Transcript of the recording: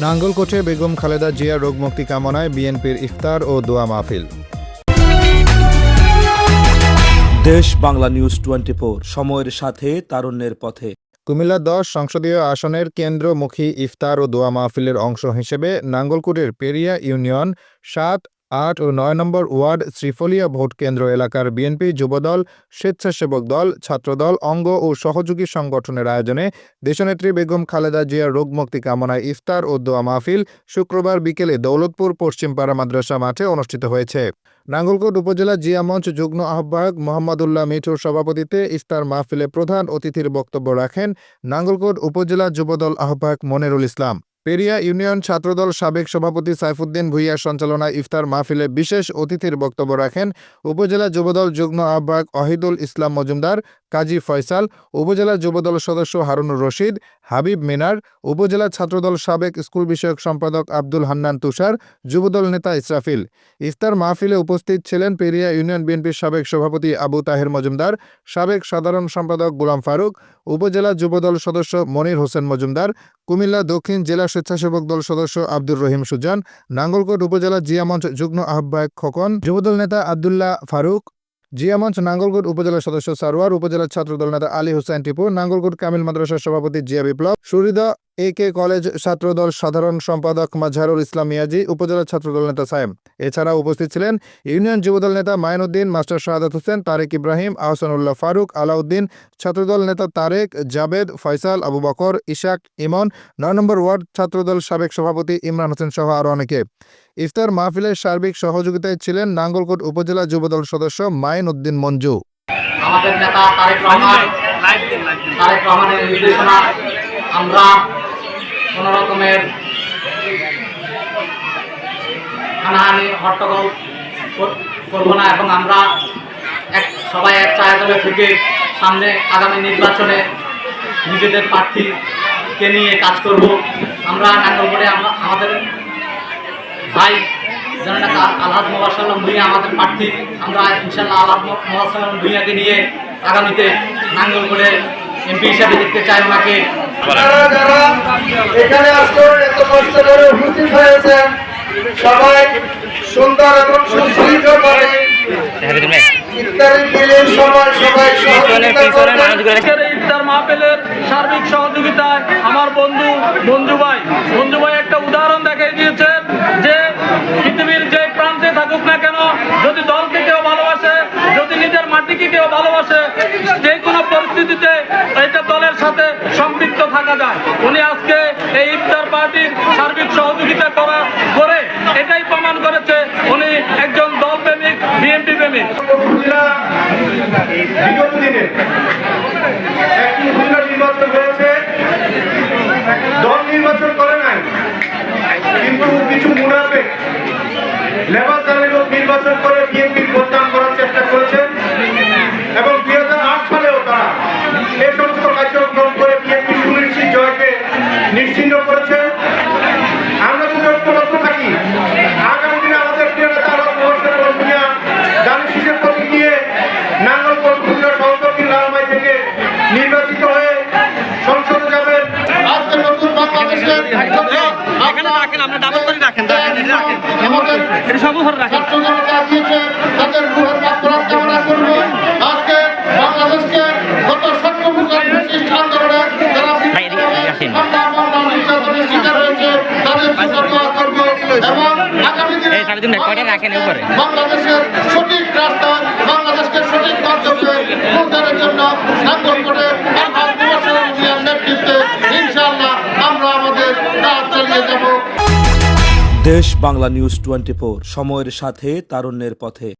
নাঙ্গলকোটে বেগম খালেদা জিয়ার রোগমুক্তি কামনায় বিএনপির ইফতার ও দোয়া মাহফিল। দেশ বাংলা নিউজ 24, সময়ের সাথে তারুণ্যের পথে। কুমিল্লা 10 সংসদীয় আসনের কেন্দ্রমুখী ইফতার ও দোয়া মাহফিলের অংশ হিসেবে নাঙ্গলকোটের পেরিয়া ইউনিয়ন 7, 8 ও 9 নম্বর ওয়ার্ড শ্রীফলিয়া ভোটকেন্দ্র এলাকার বিএনপি যুবদল, স্বেচ্ছাসেবক দল, ছাত্রদল, অঙ্গ ও সহযোগী সংগঠনের আয়োজনে দেশনেত্রী বেগম খালেদা জিয়ার রোগমুক্তি কামনায় ইফতার ও দোয়া মাহফিল শুক্রবার বিকেলে দৌলতপুর পশ্চিমপাড়া মাদ্রাসা মাঠে অনুষ্ঠিত হয়েছে। নাঙ্গলকোট উপজেলা জিয়া মঞ্চ যুগ্ম আহ্বায়ক মোহাম্মদুল্লাহ মিঠুর সভাপতিত্বে ইফতার মাহফিলে প্রধান অতিথির বক্তব্য রাখেন নাঙ্গলকোট উপজেলা যুবদল আহ্বায়ক মনিরুল ইসলাম। পেরিয়া ইউনিয়ন ছাত্রদল সাবেক সভাপতি সাইফুদ্দিন ভুঁইয়ার সঞ্চালনায় ইফতার মাহফিলে বিশেষ অতিথির বক্তব্য রাখেন উপজেলা যুবদল যুগ্ম আহ্বায়ক অহিদুল ইসলাম মজুমদার, কাজী ফয়সাল, উপজেলা যুবদল সদস্য হারুনুর রশিদ, হাবিব মিনার, উপজেলা ছাত্রদল সাবেক স্কুল বিষয়ক সম্পাদক আব্দুল হান্নান তুষার, যুবদল নেতা ইসরাফিল। ইফতার মাহফিলে উপস্থিত ছিলেন পেরিয়া ইউনিয়ন বিএনপির সাবেক সভাপতি আবু তাহের মজুমদার, সাবেক সাধারণ সম্পাদক গোলাম ফারুক, উপজেলা যুবদল সদস্য মনির হোসেন মজুমদার, কুমিল্লা দক্ষিণ জেলা স্বেচ্ছাসেবক দল সদস্য আব্দুর রহিম সুজান, নাঙ্গলকোট উপজেলা জিয়া মঞ্চ যুগ্ম আহ্বায়ক খোকন, যুবদল নেতা আব্দুল্লাহ ফারুক, জিয়া মঞ্চ নাঙ্গলকোট উপজেলা সদস্য সারোয়ার, উপজেলা ছাত্রদল নেতা আলী হোসেন টিপু, নাঙ্গলকোট কামিল মাদ্রাসার সভাপতি জিয়া বিপ্লব, সুরিদা AK কলেজ ছাত্রদল সাধারণ সম্পাদক মাজহারুল ইসলাম মিয়াজি, উপজেলা ছাত্রদল নেতা সায়েম। এছাড়াও উপস্থিত ছিলেন ইউনিয়ন যুবদল নেতা মাইনুদ্দিন, মাস্টার শাহাদাত হোসেন, তারেক ইব্রাহিম, আহসানুল্লাহ ফারুক, আলাউদ্দিন, ছাত্রদল নেতা তারেক, জাবেদ, ফয়সাল, আবু বকর, ইশাক, ইমন, 9 নম্বর ওয়ার্ড ছাত্রদল সাবেক সভাপতি ইমরান হোসেন সহ আরও অনেকে। ইফতার মাহফিলের সার্বিক সহযোগিতায় ছিলেন নাঙ্গলকোট উপজেলা যুবদল সদস্য মাইনুদ্দিন মঞ্জু। আমাদের নেতা তারেক রহমানের নির্দেশনা আমরা কোনো রকমের হানাহানি হট্টগোল করব না এবং আমরা সবাই এক ছায়াতলে থেকে সামনে আগামী নির্বাচনে নিজেদের প্রার্থীকে নিয়ে কাজ করব। আমরা নাঙ্গলকোটে আমাদের ভাই জননেতা আলহাজ মোবাসাল্লাম ভুঁইয়া আমাদের প্রার্থী, আমরা ইনশাল্লাহ আলহাজ মোবাসাল্লাম ভুঁইয়াকে নিয়ে আগামীতে নাঙ্গলকোটে MP হিসাবে দেখতে চাই ওনাকে। যারা এখানে আজকে এত কষ্ট করে উপস্থিত হয়েছেন সবাই সুন্দর এবং সুশৃঙ্খল করে ইফতারি বিলের সময় সবাই ইফতার মাহফিলের সার্বিক সহযোগিতায় আমার বন্ধু ভাই একটা উদাহরণ দেখাই দিয়েছেন যে পৃথিবীর যে প্রান্তে থাকুক না কেন, যদি দলকে কেউ ভালোবাসে, যদি নিজের মাটিকে কেউ ভালোবাসে, যে কোনো পরিস্থিতিতে এটা দলের সাথে সম্পৃক্ত থাকা যায়। উনি আজকে এই ইফতার পার্টির সার্বিক সহযোগিতা করে এটাই প্রমাণ করেছে উনি একজন দল প্রেমিক, BNP প্রেমিক। বিগত দিনে একটি উপজেলা নির্বাচন হয়েছে, দল নির্বাচন করে নাই, কিন্তু কিছু মুনাফিক লেবাসদারি লোক নির্বাচন করে বিএনপির বদনাম করার চেষ্টা করেছেন এবং 2008 সালেও তারা এই সমস্ত কার্যক্রম করে বিএনপি সুনিশ্চিত জয়কে নিশ্চিন্ন করেছে। আমরা যদি ঐক্যবদ্ধ থাকি, আগামী দিনে আমাদের প্রিয় নেতা দানি শীষের প্রতীক নিয়ে নাঙ্গলকোট উপজেলা সভাপতি লালমাই থেকে নির্বাচিত হয়ে সংসদে যাবেন। আজকে নতুন বাংলাদেশের তাদের রুহের মাগফিরাত কামনা করব। আজকে বাংলাদেশকে গত 70 বছর বিশিষ্ট আন্দোলনে যারা নির্যাতনের শিকার হয়েছে তাদের জন্য দোয়া করব এবং আগামী দিনে বাংলাদেশের সঠিক রাস্তা, বাংলাদেশকে সঠিক মাধ্যমে পৌঁছানোর জন্য নাঙ্গলকোটে নেতৃত্বে ইনশাআল্লাহ আমরা আমাদের কাজ চালিয়ে যাব। দেশ বাংলা নিউজ 24, সময়ের সাথে তারুণ্যের পথে।